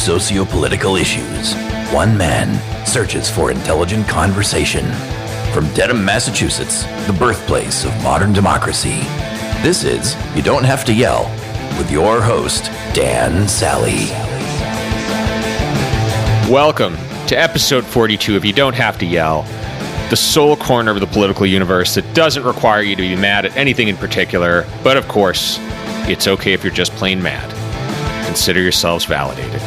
socio-political issues, one man searches for intelligent conversation. From Dedham, Massachusetts, the birthplace of modern democracy, this is You Don't Have to Yell, with your host, Dan Sally. Welcome to episode 42 of You Don't Have to Yell, the sole corner of the political universe that doesn't require you to be mad at anything in particular, but of course, it's okay if you're just plain mad. Consider yourselves validated.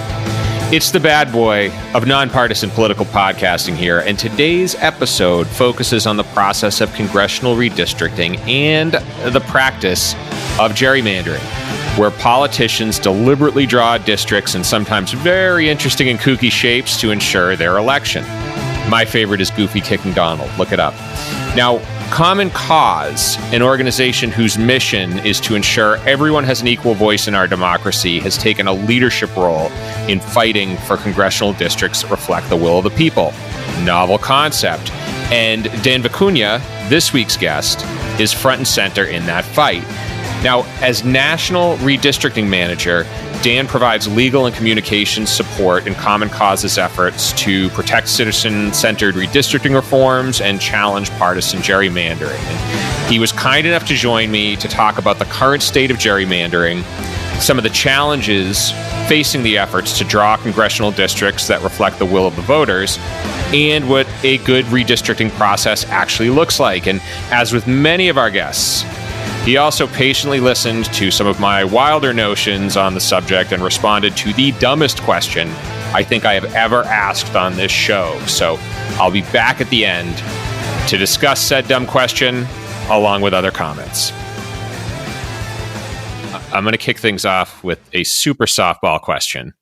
It's the bad boy of nonpartisan political podcasting here, and today's episode focuses on the process of congressional redistricting and the practice of gerrymandering, where politicians deliberately draw districts in sometimes very interesting and kooky shapes to ensure their election. My favorite is Goofy Kicking Donald. Look it up. Now, Common Cause, an organization whose mission is to ensure everyone has an equal voice in our democracy, has taken a leadership role in fighting for congressional districts that reflect the will of the people. Novel concept. And Dan Vicuna, this week's guest, is front and center in that fight. Now, as National Redistricting Manager, Dan provides legal and communications support in Common Cause's efforts to protect citizen-centered redistricting reforms and challenge partisan gerrymandering. And he was kind enough to join me to talk about the current state of gerrymandering, some of the challenges facing the efforts to draw congressional districts that reflect the will of the voters, and what a good redistricting process actually looks like. And as with many of our guests, he also patiently listened to some of my wilder notions on the subject and responded to the dumbest question I think I have ever asked on this show. So I'll be back at the end to discuss said dumb question along with other comments. I'm going to kick things off with a super softball question,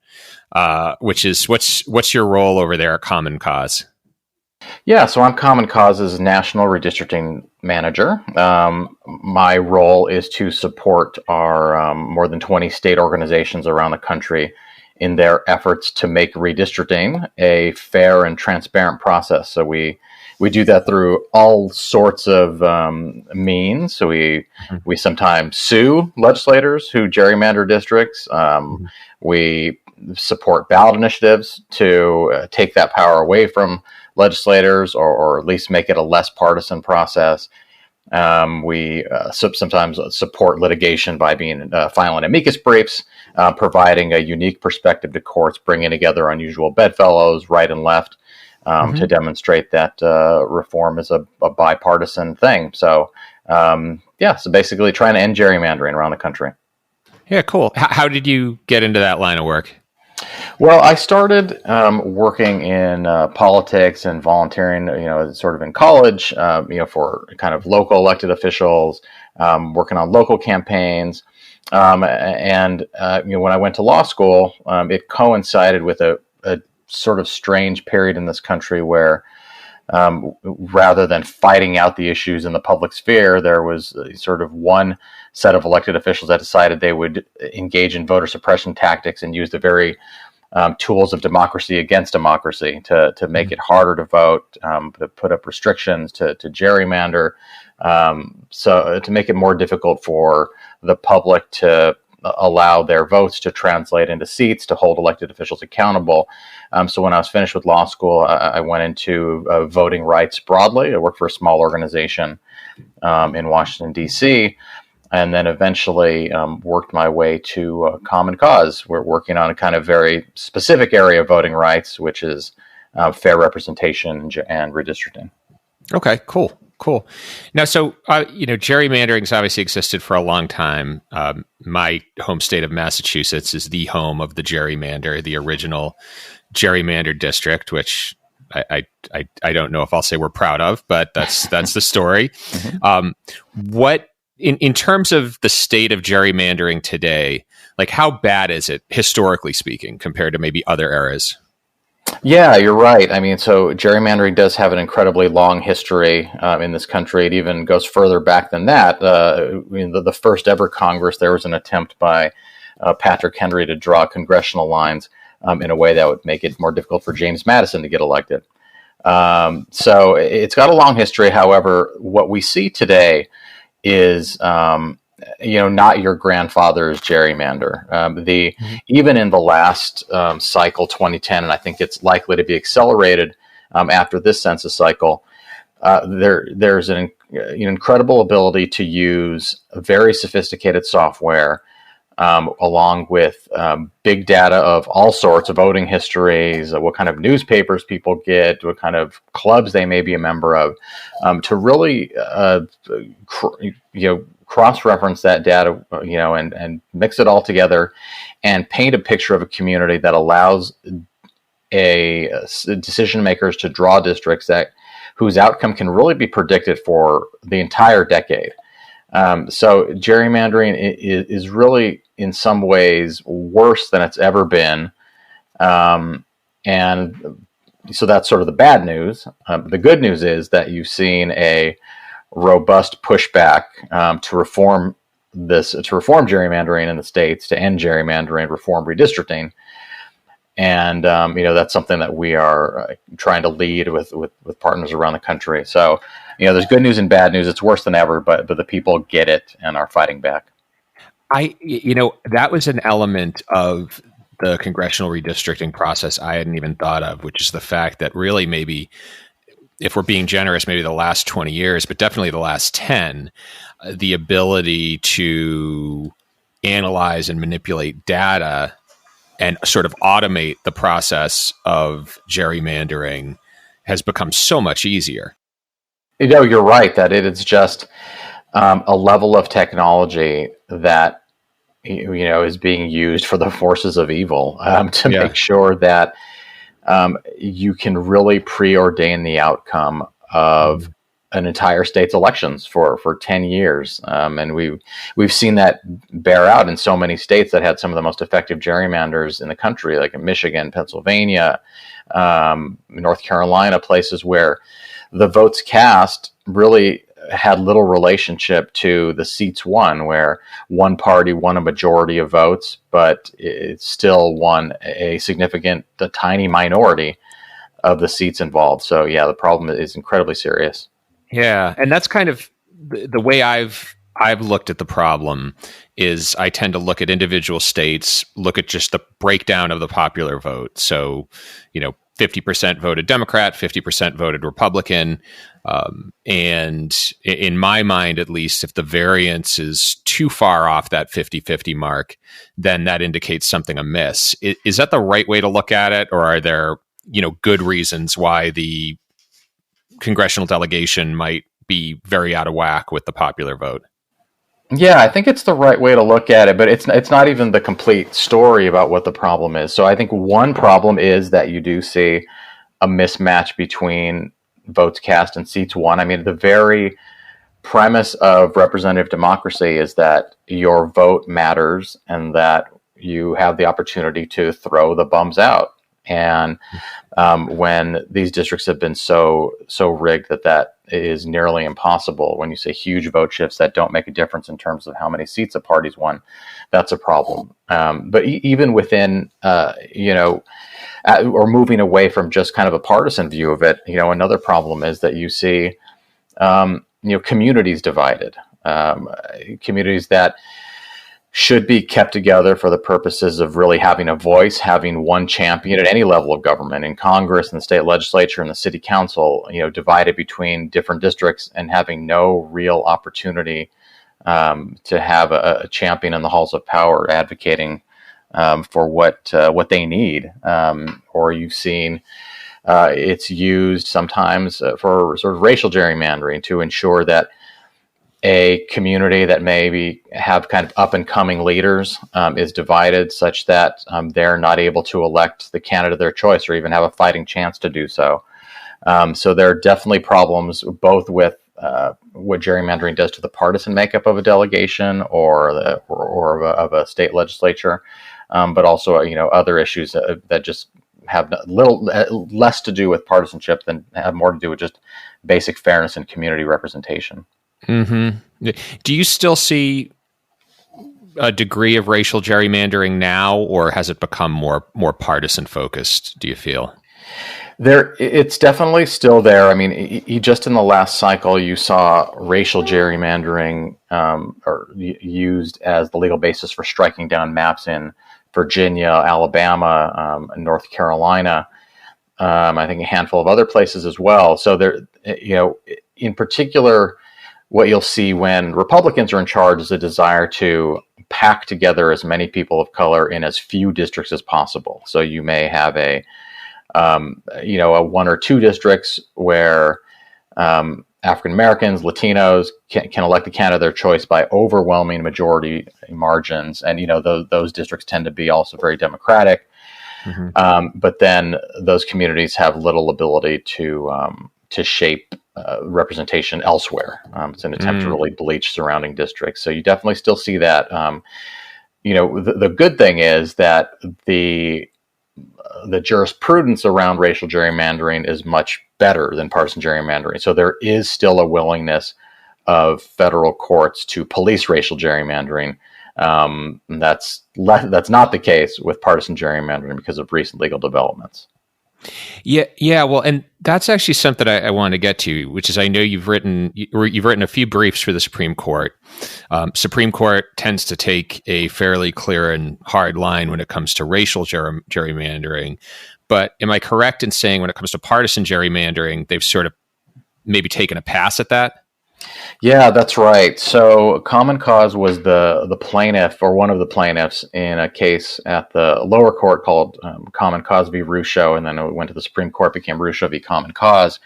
which is what's your role over there at Common Cause? Yeah, so I'm Common Cause's National Redistricting Manager. My role is to support our more than 20 state organizations around the country in their efforts to make redistricting a fair and transparent process. So we do that through all sorts of means. So we sometimes sue legislators who gerrymander districts. We support ballot initiatives to take that power away from legislators, or at least make it a less partisan process. We sometimes support litigation by filing amicus briefs, providing a unique perspective to courts, bringing together unusual bedfellows, right and left, to demonstrate that reform is a bipartisan thing. So, so basically trying to end gerrymandering around the country. Yeah, cool. How did you get into that line of work? Well, I started working in politics and volunteering, sort of in college, for kind of local elected officials, working on local campaigns. When I went to law school, it coincided with a sort of strange period in this country where rather than fighting out the issues in the public sphere, there was sort of one set of elected officials that decided they would engage in voter suppression tactics and use the very tools of democracy against democracy to make it harder to vote, to put up restrictions, to gerrymander, so to make it more difficult for the public to allow their votes to translate into seats, to hold elected officials accountable. So when I was finished with law school, I went into voting rights broadly. I worked for a small organization in Washington, D.C., and then eventually worked my way to Common Cause. We're working on a kind of very specific area of voting rights, which is fair representation and redistricting. Okay, cool. Now, so, gerrymandering's obviously existed for a long time. My home state of Massachusetts is the home of the gerrymander, the original gerrymandered district, which I don't know if I'll say we're proud of, but that's the story. What, in terms of the state of gerrymandering today, like how bad is it, historically speaking, compared to maybe other eras? Yeah, you're right. I mean, so gerrymandering does have an incredibly long history in this country. It even goes further back than that. The first ever Congress, there was an attempt by Patrick Henry to draw congressional lines in a way that would make it more difficult for James Madison to get elected. So it's got a long history. However, what we see today is not your grandfather's gerrymander. Even in the last cycle, 2010, and I think it's likely to be accelerated after this census cycle. There's an incredible ability to use very sophisticated software, along with big data of all sorts of voting histories, what kind of newspapers people get, what kind of clubs they may be a member of, to really cross-reference that data, and mix it all together and paint a picture of a community that allows decision makers to draw districts whose outcome can really be predicted for the entire decade. So gerrymandering is really, in some ways, worse than it's ever been. And so that's sort of the bad news. The good news is that you've seen a robust pushback to reform gerrymandering in the states, to end gerrymandering, reform redistricting. And, that's something that we are trying to lead with partners around the country. So, there's good news and bad news. It's worse than ever, but the people get it and are fighting back. That was an element of the congressional redistricting process I hadn't even thought of, which is the fact that really, maybe, if we're being generous, maybe the last 20 years, but definitely the last 10, the ability to analyze and manipulate data and sort of automate the process of gerrymandering has become so much easier. You're right that it is just a level of technology that is being used for the forces of evil to make sure that you can really preordain the outcome of an entire state's elections for 10 years. And we've seen that bear out in so many states that had some of the most effective gerrymanders in the country, like in Michigan, Pennsylvania, North Carolina, places where the votes cast really had little relationship to the seats won, where one party won a majority of votes, but it still won a tiny minority of the seats involved. So yeah, the problem is incredibly serious. Yeah, and that's kind of the way I've looked at the problem. Is I tend to look at individual states, look at just the breakdown of the popular vote. So, 50% voted Democrat, 50% voted Republican. And in my mind, at least, if the variance is too far off that 50-50 mark, then that indicates something amiss. Is that the right way to look at it? Or are there, good reasons why the congressional delegation might be very out of whack with the popular vote? Yeah, I think it's the right way to look at it, but it's not even the complete story about what the problem is. So I think one problem is that you do see a mismatch between votes cast and seats won. I mean, the very premise of representative democracy is that your vote matters and that you have the opportunity to throw the bums out. And when these districts have been so rigged that is nearly impossible, when you say huge vote shifts that don't make a difference in terms of how many seats a party's won, that's a problem. But even within, or moving away from just kind of a partisan view of it, another problem is that you see, communities divided, communities that should be kept together for the purposes of really having a voice, having one champion at any level of government, in Congress and the state legislature and the city council, divided between different districts and having no real opportunity to have a champion in the halls of power advocating for what they need. Or you've seen it's used sometimes for sort of racial gerrymandering to ensure that a community that maybe have kind of up and coming leaders is divided such that they're not able to elect the candidate of their choice or even have a fighting chance to do so. So there are definitely problems both with what gerrymandering does to the partisan makeup of a delegation or of a state legislature, but also other issues that just have less to do with partisanship than have more to do with just basic fairness and community representation. Mm-hmm. Do you still see a degree of racial gerrymandering now, or has it become more partisan focused, do you feel? It's definitely still there. I mean, just in the last cycle, you saw racial gerrymandering used as the legal basis for striking down maps in Virginia, Alabama, North Carolina. I think a handful of other places as well. So in particular, what you'll see when Republicans are in charge is a desire to pack together as many people of color in as few districts as possible. So you may have a one or two districts where African Americans, Latinos can elect the candidate of their choice by overwhelming majority margins, and those districts tend to be also very Democratic. Mm-hmm. But then those communities have little ability to shape representation elsewhere. It's an attempt to really bleach surrounding districts. So you definitely still see that. The good thing is that the jurisprudence around racial gerrymandering is much better than partisan gerrymandering. So there is still a willingness of federal courts to police racial gerrymandering. That's not the case with partisan gerrymandering because of recent legal developments. Yeah. Well, and that's actually something I want to get to, which is I know you've written a few briefs for the Supreme Court. Supreme Court tends to take a fairly clear and hard line when it comes to racial gerrymandering. But am I correct in saying when it comes to partisan gerrymandering, they've sort of maybe taken a pass at that? Yeah, that's right. So Common Cause was the plaintiff or one of the plaintiffs in a case at the lower court called Common Cause v. Russo, and then it went to the Supreme Court, became Russo v. Common Cause,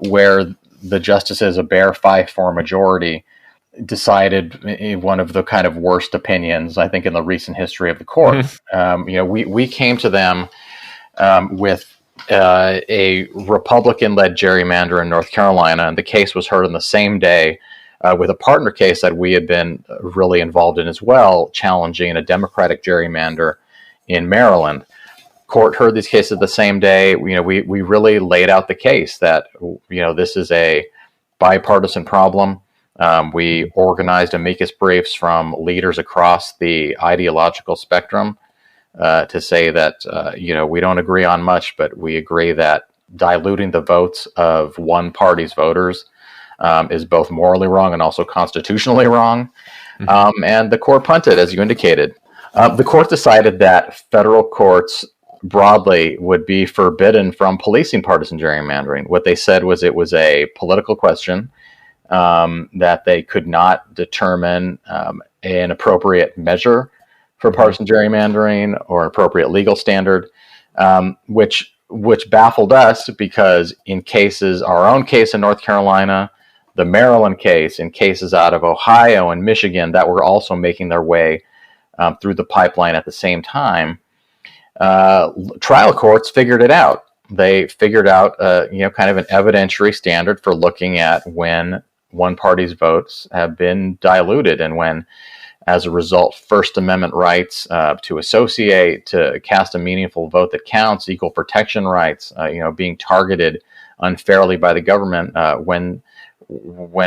where the justices, a bare 5-4 majority, decided one of the kind of worst opinions, I think, in the recent history of the court. We came to them with a Republican-led gerrymander in North Carolina, and the case was heard on the same day with a partner case that we had been really involved in as well, challenging a Democratic gerrymander in Maryland. Court heard these cases the same day. We really laid out the case that this is a bipartisan problem. We organized amicus briefs from leaders across the ideological spectrum to say that, we don't agree on much, but we agree that diluting the votes of one party's voters is both morally wrong and also constitutionally wrong. Mm-hmm. And the court punted, as you indicated. The court decided that federal courts broadly would be forbidden from policing partisan gerrymandering. What they said was it was a political question, that they could not determine an appropriate measure for partisan gerrymandering or an appropriate legal standard, which baffled us because in cases, our own case in North Carolina, the Maryland case, in cases out of Ohio and Michigan that were also making their way through the pipeline at the same time, trial courts figured it out. They figured out, kind of an evidentiary standard for looking at when one party's votes have been diluted and when, as a result, First Amendment rights to associate, to cast a meaningful vote that counts, equal protection rights, being targeted unfairly by the government when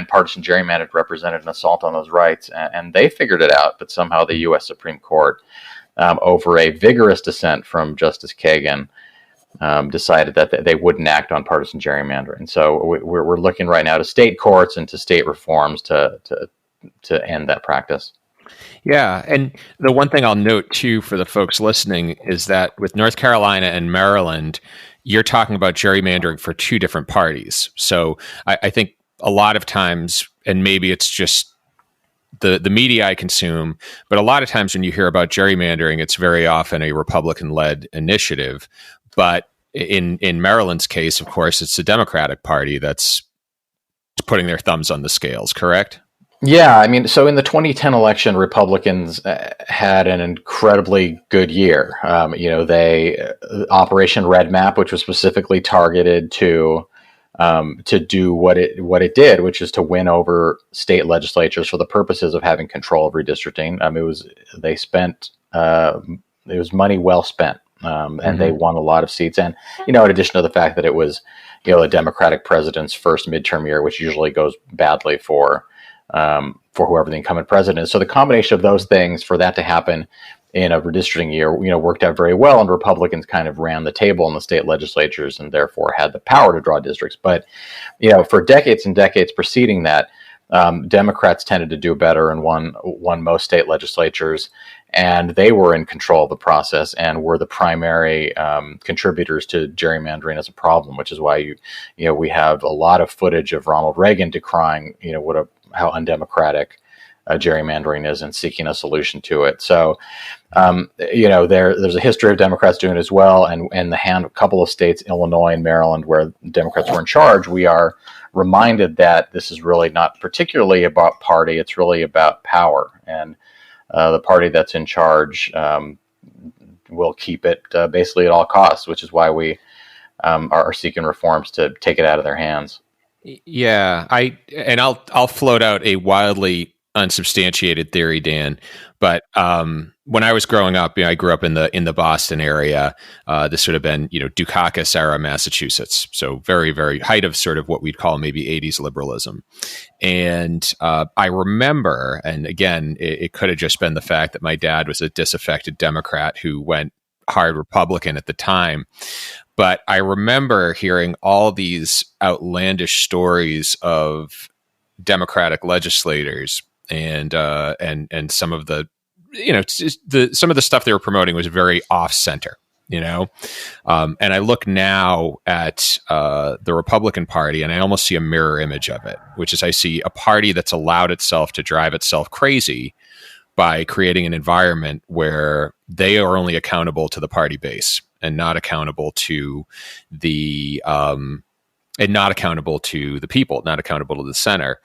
partisan gerrymandering represented an assault on those rights. And they figured it out, but somehow the U.S. Supreme Court, over a vigorous dissent from Justice Kagan, decided that they wouldn't act on partisan gerrymandering. So we're looking right now to state courts and to state reforms to end that practice. Yeah, and the one thing I'll note too for the folks listening is that with North Carolina and Maryland, you're talking about gerrymandering for two different parties. So I think a lot of times, and maybe it's just the media I consume, but a lot of times when you hear about gerrymandering, it's very often a Republican-led initiative. But in Maryland's case, of course, it's the Democratic Party that's putting their thumbs on the scales, correct? Yeah, I mean, so in the 2010 election, Republicans had an incredibly good year. They Operation Red Map, which was specifically targeted to do what it did, which is to win over state legislatures for the purposes of having control of redistricting. It was money well spent, and they won a lot of seats. And in addition to the fact that it was a Democratic president's first midterm year, which usually goes badly for whoever the incumbent president is. So the combination of those things, for that to happen in a redistricting year, worked out very well, and Republicans kind of ran the table in the state legislatures and therefore had the power to draw districts. But, for decades and decades preceding that, Democrats tended to do better and won most state legislatures, and they were in control of the process and were the primary contributors to gerrymandering as a problem, which is why we have a lot of footage of Ronald Reagan decrying how undemocratic gerrymandering is and seeking a solution to it. So, there's a history of Democrats doing it as well. And in a couple of states, Illinois and Maryland, where Democrats were in charge, we are reminded that this is really not particularly about party. It's really about power. And the party that's in charge will keep it basically at all costs, which is why we are seeking reforms to take it out of their hands. Yeah, I'll float out a wildly unsubstantiated theory, Dan. But when I was growing up, I grew up in the Boston area. This would have been, Dukakis era Massachusetts. So very, very height of sort of what we'd call maybe 80s liberalism. And I remember, and again, it could have just been the fact that my dad was a disaffected Democrat who went hard Republican at the time. But I remember hearing all these outlandish stories of Democratic legislators and some of the some of the stuff they were promoting was very off center, and I look now at the Republican Party and I almost see a mirror image of it, which is I see a party that's allowed itself to drive itself crazy by creating an environment where they are only accountable to the party base and not accountable to the people, not accountable to the center.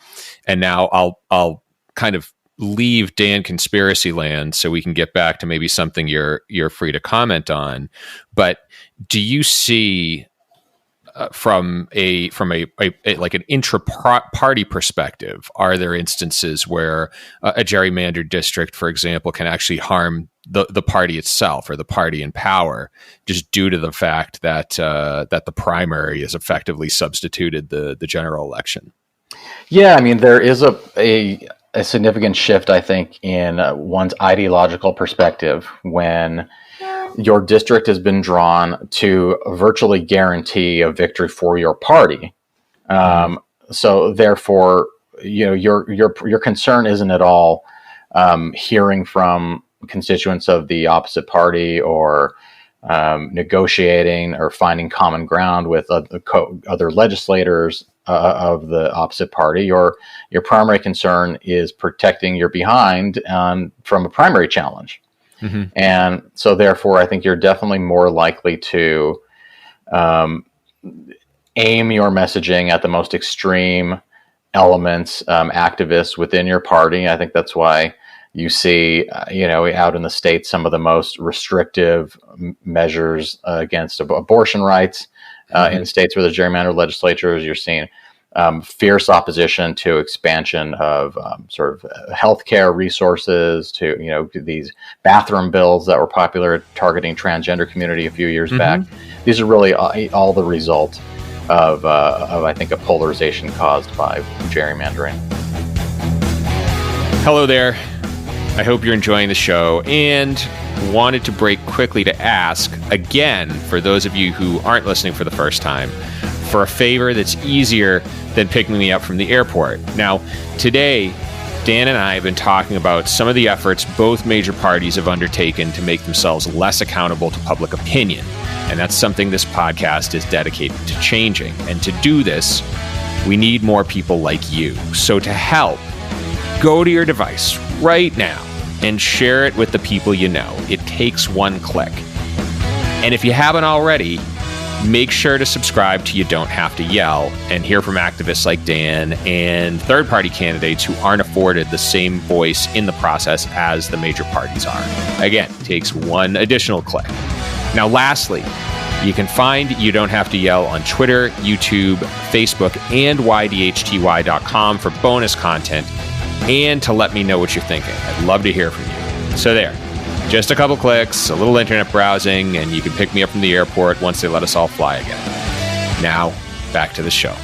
And now I'll kind of leave Dan conspiracy land so we can get back to maybe something you're free to comment on. But do you see from a like an intra-party perspective, are there instances where a gerrymandered district, for example, can actually harm the party itself or the party in power just due to the fact that the primary is effectively substituted the general election? Yeah, I mean, there is a significant shift, I think, in one's ideological perspective when your district has been drawn to virtually guarantee a victory for your party. So therefore, your concern isn't at all hearing from constituents of the opposite party or negotiating or finding common ground with other legislators of the opposite party. Your primary concern is protecting your behind from a primary challenge. Mm-hmm. And so therefore, I think you're definitely more likely to aim your messaging at the most extreme elements, activists within your party. I think that's why you see, out in the States, some of the most restrictive measures against abortion rights in states where there's gerrymandered legislatures. You're seeing fierce opposition to expansion of sort of healthcare resources, to these bathroom bills that were popular targeting transgender community a few years back. These are really all the result of I think a polarization caused by gerrymandering. Hello there. I hope you're enjoying the show and wanted to break quickly to ask, again, for those of you who aren't listening for the first time, for a favor that's easier than picking me up from the airport. Now, today, Dan and I have been talking about some of the efforts both major parties have undertaken to make themselves less accountable to public opinion. And that's something this podcast is dedicated to changing. And to do this, we need more people like you. So to help, go to your device right now and share it with the people you know. It takes one click. And if you haven't already, make sure to subscribe to You Don't Have to Yell and hear from activists like Dan and third-party candidates who aren't afforded the same voice in the process as the major parties are. Again, it takes one additional click. Now, lastly, you can find You Don't Have to Yell on Twitter, YouTube, Facebook, and YDHTY.com for bonus content and to let me know what you're thinking. I'd love to hear from you. So there. Just a couple clicks, a little internet browsing, and you can pick me up from the airport once they let us all fly again. Now, back to the show.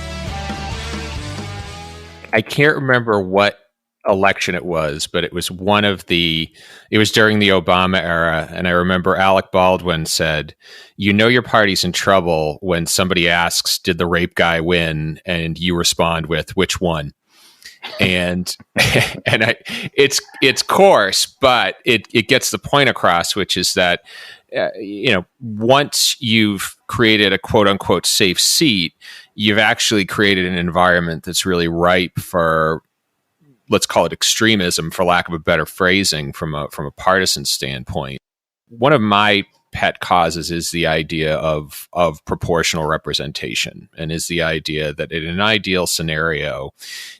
I can't remember what election it was, but it was it was during the Obama era. And I remember Alec Baldwin said, your party's in trouble when somebody asks, did the rape guy win? And you respond with, which one? And it's coarse, but it gets the point across, which is that once you've created a quote unquote safe seat, you've actually created an environment that's really ripe for, let's call it extremism, for lack of a better phrasing, from a partisan standpoint. One of my pet causes is the idea of proportional representation, and is the idea that in an ideal scenario,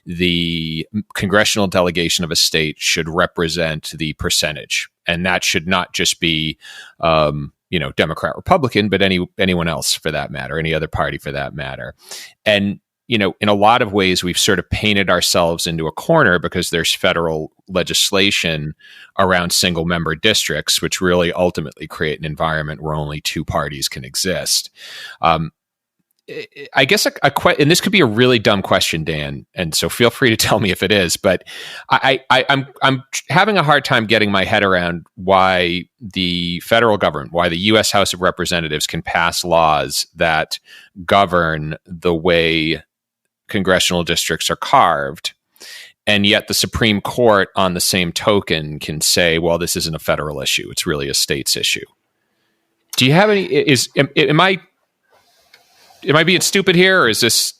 the congressional delegation of a state should represent the percentage, and that should not just be Democrat, Republican, but anyone else for that matter, any other party for that matter. And in a lot of ways, we've sort of painted ourselves into a corner because there's federal legislation around single member districts, which really ultimately create an environment where only two parties can exist. I guess, and this could be a really dumb question, Dan, and so feel free to tell me if it is, but I'm having a hard time getting my head around why the federal government, why the U.S. House of Representatives can pass laws that govern the way congressional districts are carved, and yet the Supreme Court, on the same token, can say, well, this isn't a federal issue, it's really a state's issue. Do you have any, am I being stupid here, or is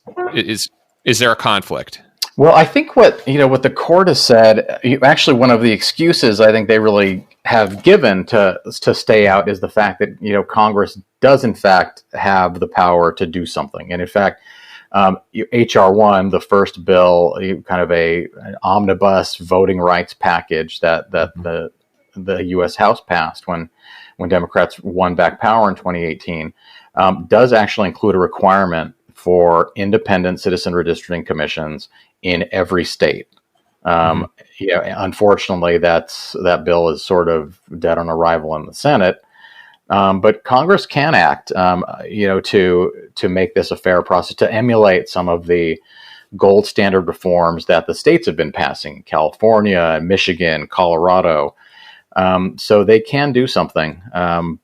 there a conflict? Well, I think what the court has said, actually one of the excuses I think they really have given to stay out is the fact that Congress does in fact have the power to do something, and in fact, HR 1, the first bill, kind of an omnibus voting rights package that the U.S. House passed when Democrats won back power in 2018, does actually include a requirement for independent citizen redistricting commissions in every state. Unfortunately, that bill is sort of dead on arrival in the Senate. But Congress can act, to make this a fair process, to emulate some of the gold standard reforms that the states have been passing, California, Michigan, Colorado. So they can do something,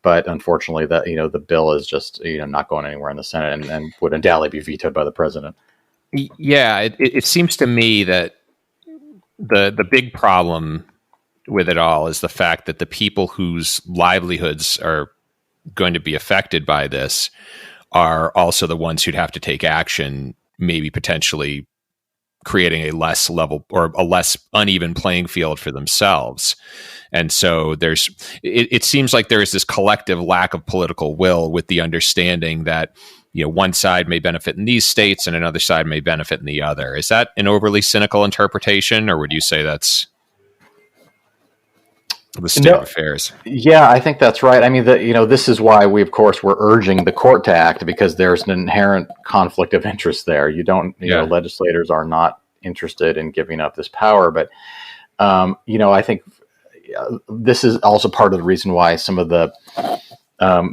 but unfortunately, the bill is just not going anywhere in the Senate, and would undoubtedly be vetoed by the president. Yeah, it seems to me that the big problem with it all is the fact that the people whose livelihoods are going to be affected by this are also the ones who'd have to take action, maybe potentially creating a less level or a less uneven playing field for themselves. And so it seems like there is this collective lack of political will, with the understanding that one side may benefit in these states and another side may benefit in the other. Is that an overly cynical interpretation, or would you say that's the state of affairs? Yeah, I think that's right. I mean, this is why we're urging the court to act, because there's an inherent conflict of interest there. Legislators are not interested in giving up this power, but I think this is also part of the reason why some of the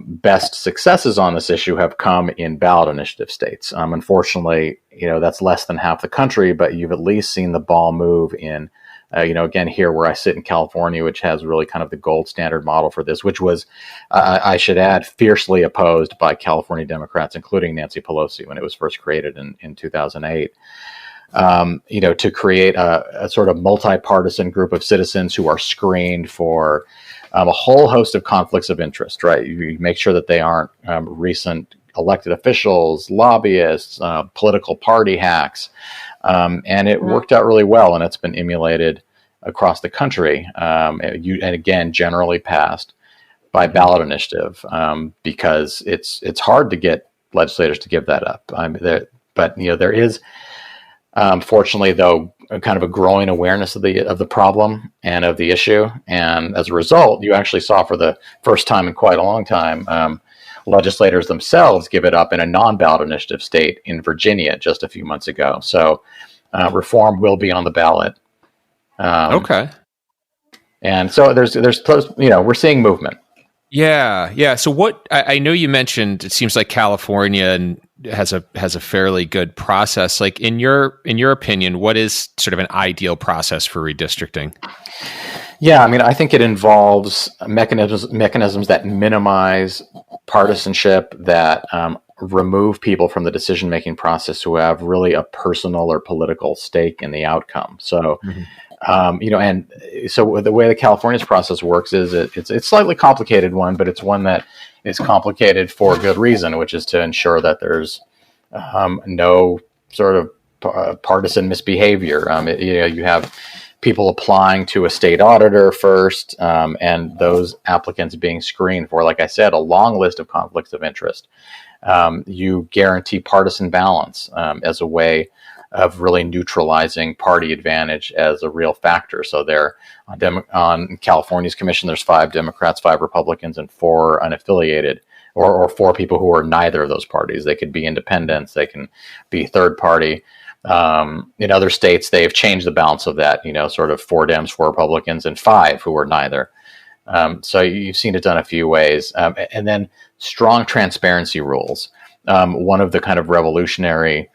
best successes on this issue have come in ballot initiative states. Unfortunately, that's less than half the country, but you've at least seen the ball move in. Again, here where I sit in California, which has really kind of the gold standard model for this, which was, I should add, fiercely opposed by California Democrats, including Nancy Pelosi, when it was first created in 2008. To create a sort of multi-partisan group of citizens who are screened for a whole host of conflicts of interest, right? You make sure that they aren't recent elected officials, lobbyists, political party hacks. And it worked out really well, and it's been emulated across the country. And again, generally passed by ballot initiative, because it's hard to get legislators to give that up. There is, fortunately, though, kind of a growing awareness of the problem and of the issue. And as a result, you actually saw for the first time in quite a long time, legislators themselves give it up in a non-ballot initiative state in Virginia just a few months ago. So reform will be on the ballot. Okay. And so there's we're seeing movement. Yeah. So what I know you mentioned, it seems like California and has a fairly good process. Like in your opinion, what is sort of an ideal process for redistricting? Yeah, I mean, I think it involves mechanisms that minimize partisanship, that remove people from the decision-making process who have really a personal or political stake in the outcome. So, and so the way the California's process works is it's a slightly complicated one, but it's one that is complicated for a good reason, which is to ensure that there's no sort of partisan misbehavior. You have people applying to a state auditor first, and those applicants being screened for, like I said, a long list of conflicts of interest. You guarantee partisan balance as a way of really neutralizing party advantage as a real factor. So there, on California's commission, there's 5 Democrats, 5 Republicans, and 4 unaffiliated, or 4 people who are neither of those parties. They could be independents, they can be third party. In other states, they've changed the balance of that, sort of 4 Dems, 4 Republicans, and 5 who are neither. So you've seen it done a few ways. And then strong transparency rules. One of the kind of revolutionary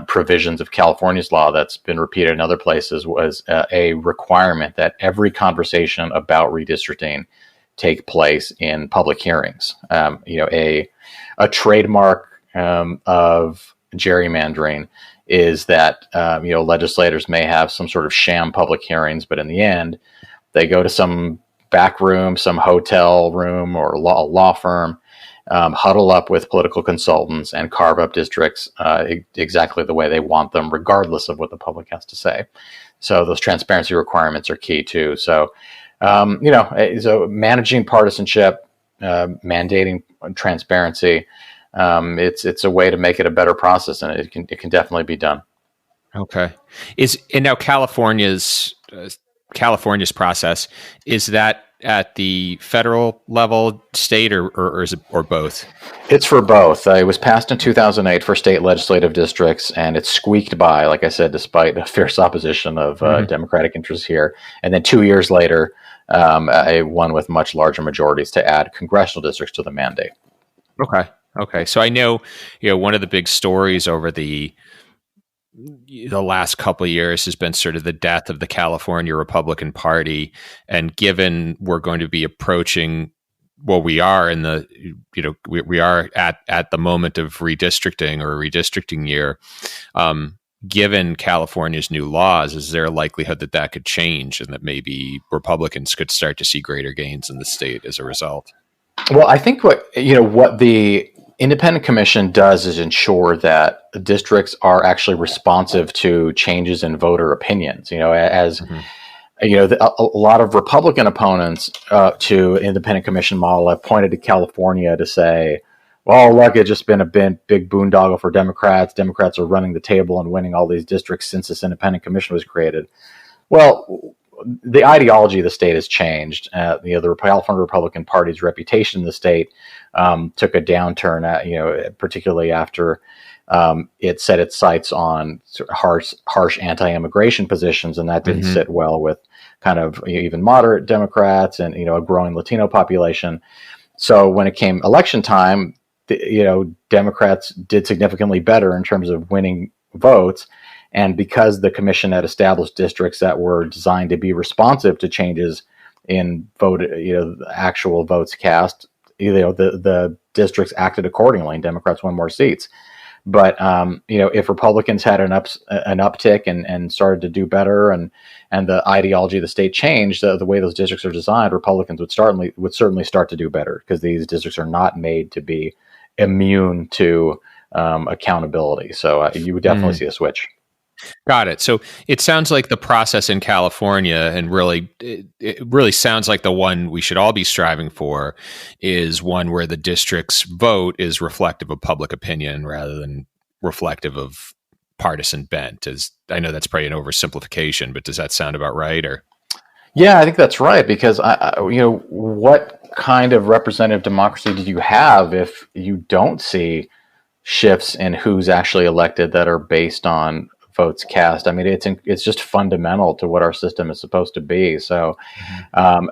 provisions of California's law that's been repeated in other places was a requirement that every conversation about redistricting take place in public hearings. A trademark of gerrymandering is that legislators may have some sort of sham public hearings, but in the end, they go to some back room, some hotel room, or a law firm, huddle up with political consultants, and carve up districts exactly the way they want them, regardless of what the public has to say. So those transparency requirements are key too. So so managing partisanship, mandating transparency. It's a way to make it a better process, and it can definitely be done. Okay. And now California's process, is that at the federal level, state, or is it, or both? It's for both. It was passed in 2008 for state legislative districts, and it squeaked by, like I said, despite the fierce opposition of Democratic interests here. And then 2 years later, it won with much larger majorities to add congressional districts to the mandate. Okay. So I know, one of the big stories over the last couple of years has been sort of the death of the California Republican Party. And given we're going to be approaching, we are in the, we are at the moment of redistricting, or a redistricting year. Given California's new laws, is there a likelihood that could change, and that maybe Republicans could start to see greater gains in the state as a result? Well, I think what the Independent Commission does is ensure that districts are actually responsive to changes in voter opinions. A lot of Republican opponents to Independent Commission model have pointed to California to say, well, look, it's just been a big boondoggle for Democrats. Democrats are running the table and winning all these districts since this Independent Commission was created. Well, the ideology of the state has changed. The California Republican Party's reputation in the state took a downturn, particularly after it set its sights on harsh anti-immigration positions, and that didn't sit well with kind of even moderate Democrats and a growing Latino population. So when it came election time, Democrats did significantly better in terms of winning votes. And because the commission had established districts that were designed to be responsive to changes in actual votes cast, the districts acted accordingly, and Democrats won more seats. But if Republicans had an uptick and started to do better, and the ideology of the state changed, the way those districts are designed, Republicans would certainly start to do better, because these districts are not made to be immune to accountability. So you would definitely see a switch. Got it. So it sounds like the process in California, and it really sounds like the one we should all be striving for, is one where the district's vote is reflective of public opinion rather than reflective of partisan bent. I know that's probably an oversimplification, but does that sound about right? Or yeah, I think that's right, because what kind of representative democracy do you have if you don't see shifts in who's actually elected that are based on votes cast? I mean, it's just fundamental to what our system is supposed to be. So,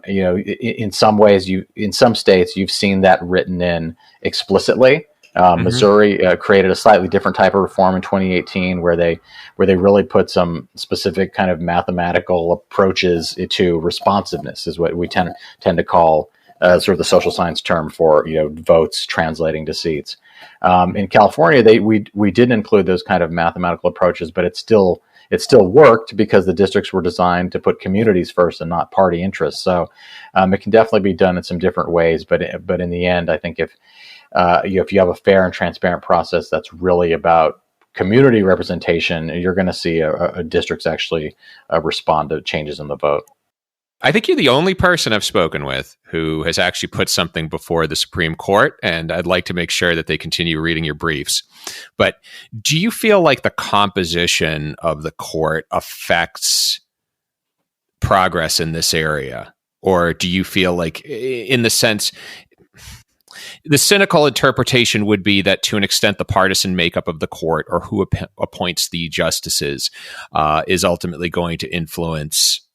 in some ways, in some states, you've seen that written in explicitly. Missouri created a slightly different type of reform in 2018, where they really put some specific kind of mathematical approaches to responsiveness, is what we tend to call sort of the social science term for votes translating to seats. In California, we didn't include those kind of mathematical approaches, but it still worked because the districts were designed to put communities first and not party interests. So it can definitely be done in some different ways, but in the end, I think if you have a fair and transparent process that's really about community representation, you're going to see a districts actually respond to changes in the vote. I think you're the only person I've spoken with who has actually put something before the Supreme Court, and I'd like to make sure that they continue reading your briefs. But do you feel like the composition of the court affects progress in this area? Or do you feel like, in the sense, the cynical interpretation would be that to an extent the partisan makeup of the court, or who appoints the justices, is ultimately going to influence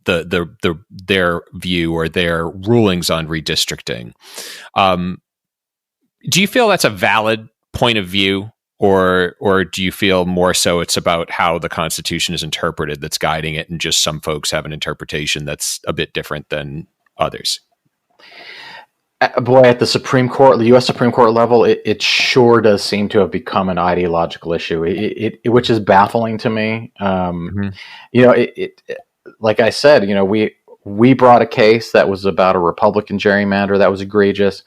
their view or their rulings on redistricting. Do you feel that's a valid point of view, or do you feel more so it's about how the Constitution is interpreted that's guiding it, and just some folks have an interpretation that's a bit different than others? Boy, at the Supreme Court, the U.S. Supreme Court level, it sure does seem to have become an ideological issue, which is baffling to me. Like I said, we brought a case that was about a Republican gerrymander that was egregious.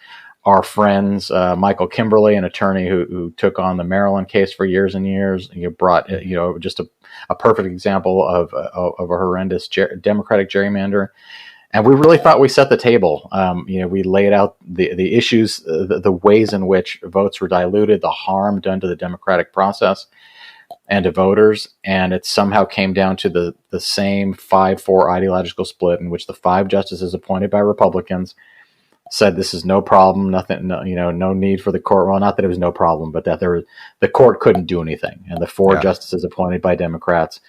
Our friends, Michael Kimberly, an attorney who took on the Maryland case for years and years, brought just a perfect example of a horrendous Democratic gerrymander. And we really thought we set the table. We laid out the issues, the ways in which votes were diluted, the harm done to the democratic process and to voters, and it somehow came down to the same 5-4 ideological split, in which the 5 justices appointed by Republicans said this is no problem, no need for the court. Well, not that it was no problem, but that the court couldn't do anything, and the 4 justices appointed by Democrats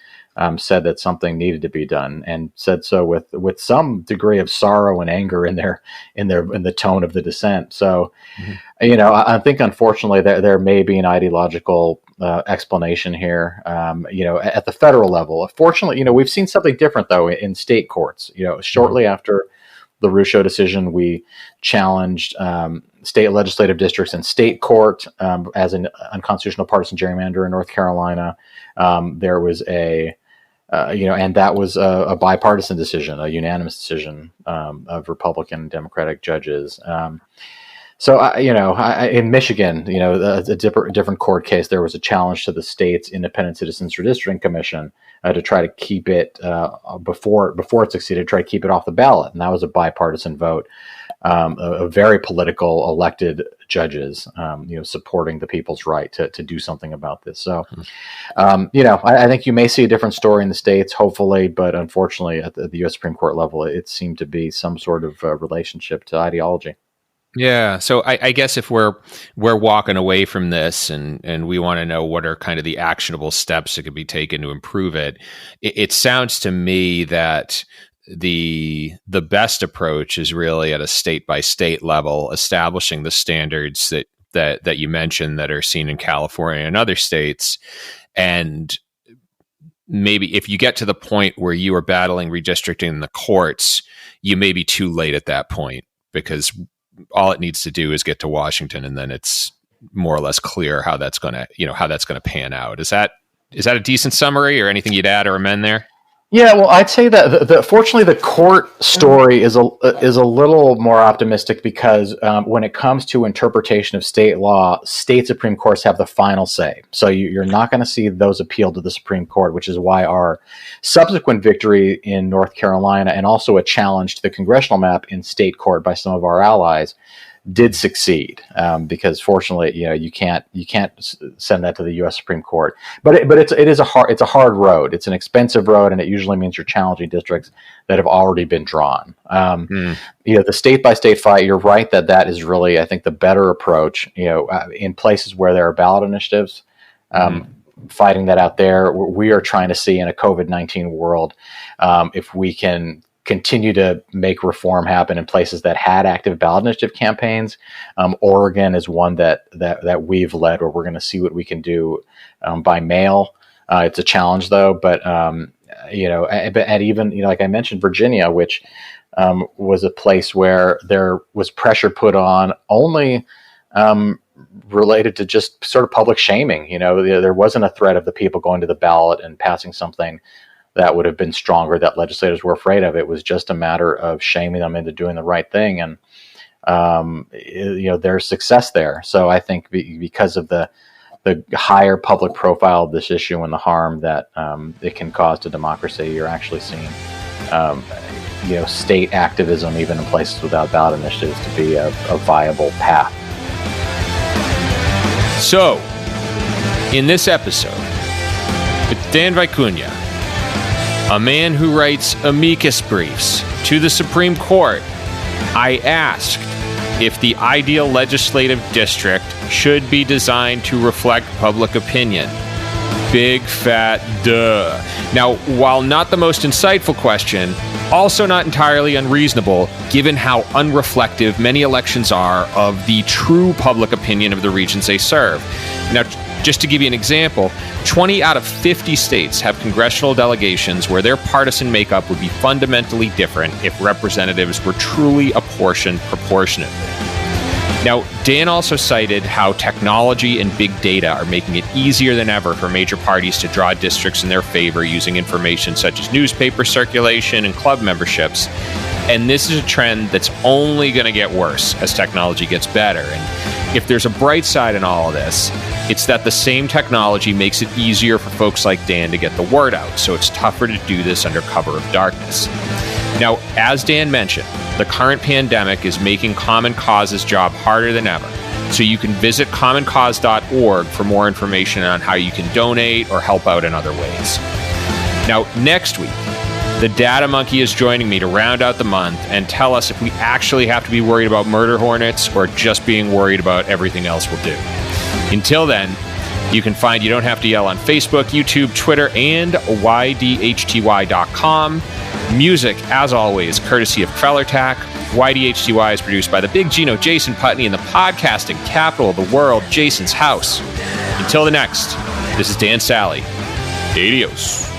said that something needed to be done, and said so with some degree of sorrow and anger in the tone of the dissent. So, I think unfortunately there may be an ideological explanation here. At the federal level, fortunately, we've seen something different though in state courts. Shortly after the Rucho decision, we challenged state legislative districts in state court as an unconstitutional partisan gerrymander in North Carolina. There was and that was a bipartisan decision, a unanimous decision of Republican and Democratic judges. So, in Michigan, a different court case, there was a challenge to the state's Independent Citizens Redistricting Commission to try to keep it before it succeeded, try to keep it off the ballot, and that was a bipartisan vote. A very political elected judges, supporting the people's right to do something about this. So, I think you may see a different story in the states, hopefully, but unfortunately, at the U.S. Supreme Court level, it seemed to be some sort of relationship to ideology. Yeah. So I guess if we're walking away from this and we want to know what are kind of the actionable steps that could be taken to improve it sounds to me that the best approach is really at a state by state level, establishing the standards that you mentioned that are seen in California and other states. And maybe if you get to the point where you are battling redistricting in the courts, you may be too late at that point, because all it needs to do is get to Washington, and then it's more or less clear how that's going to pan out. Is that a decent summary, or anything you'd add or amend there? Yeah, well, I'd say that fortunately the court story is a little more optimistic, because when it comes to interpretation of state law, state Supreme Courts have the final say. So you're not going to see those appealed to the Supreme Court, which is why our subsequent victory in North Carolina, and also a challenge to the congressional map in state court by some of our allies, did succeed, because fortunately, you can't send that to the U.S. Supreme Court. But it's a hard road. It's an expensive road, and it usually means you're challenging districts that have already been drawn. The state by state fight. You're right that is really, I think, the better approach. In places where there are ballot initiatives, fighting that out there. We are trying to see in a COVID-19 world if we can continue to make reform happen in places that had active ballot initiative campaigns. Oregon is one that we've led, where we're going to see what we can do by mail. It's a challenge though, but and even like I mentioned, Virginia, which was a place where there was pressure put on only related to just sort of public shaming. There wasn't a threat of the people going to the ballot and passing something that would have been stronger that legislators were afraid of. It was just a matter of shaming them into doing the right thing. And, there's success there. So I think because of the higher public profile of this issue and the harm that it can cause to democracy, you're actually seeing, state activism, even in places without ballot initiatives, to be a viable path. So, in this episode, with Dan Vicuna, a man who writes amicus briefs to the Supreme Court, I asked if the ideal legislative district should be designed to reflect public opinion. Big fat duh. Now, while not the most insightful question, also not entirely unreasonable, given how unreflective many elections are of the true public opinion of the regions they serve. Now, just to give you an example, 20 out of 50 states have congressional delegations where their partisan makeup would be fundamentally different if representatives were truly apportioned proportionately. Now, Dan also cited how technology and big data are making it easier than ever for major parties to draw districts in their favor using information such as newspaper circulation and club memberships. And this is a trend that's only going to get worse as technology gets better. And if there's a bright side in all of this, it's that the same technology makes it easier for folks like Dan to get the word out, so it's tougher to do this under cover of darkness. Now, as Dan mentioned, the current pandemic is making Common Cause's job harder than ever, so you can visit commoncause.org for more information on how you can donate or help out in other ways. Now, next week, the Data Monkey is joining me to round out the month and tell us if we actually have to be worried about murder hornets or just being worried about everything else we'll do. Until then, you can find You Don't Have to Yell on Facebook, YouTube, Twitter, and YDHTY.com. Music, as always, courtesy of Quellertac. YDHTY is produced by the Big Gino, Jason Putney, in the podcasting capital of the world, Jason's house. Until the next, this is Dan Sally. Adios.